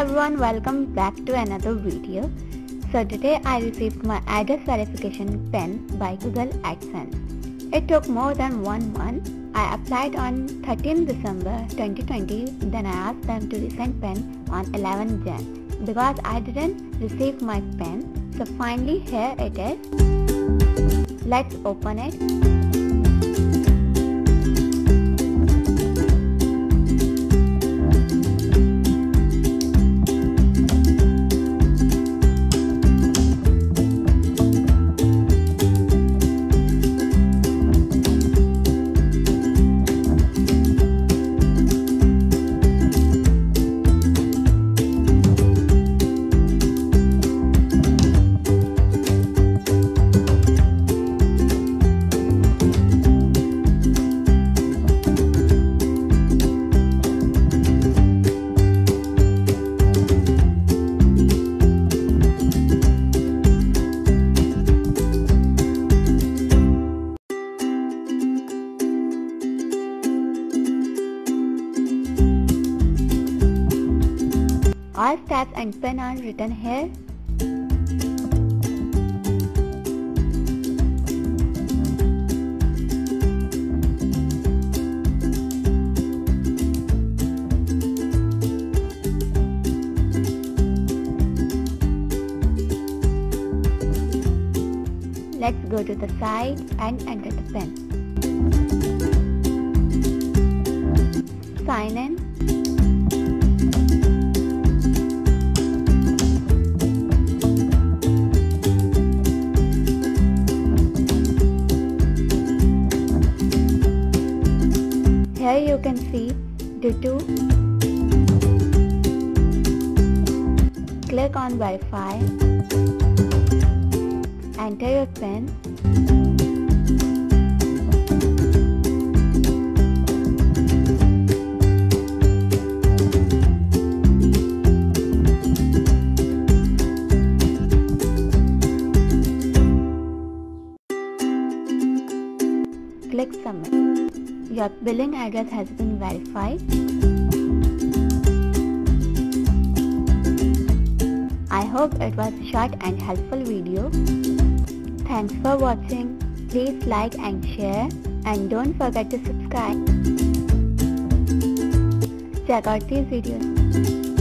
everyone, welcome back to another video. So today I received my address verification PIN by Google AdSense. It took more than 1 month. I applied on 13 December 2020, then I asked them to resend PIN on 11 Jan because I didn't receive my PIN. So finally here it is. Let's open it. All steps and PIN are written here. Let's go to the side and enter the PIN. Sign in. Here you can see the two. Click on verify. Enter your PIN. Click submit. Your billing address has been verified. I hope it was a short and helpful video. Thanks for watching. Please like and share, and don't forget to subscribe. Check out these videos.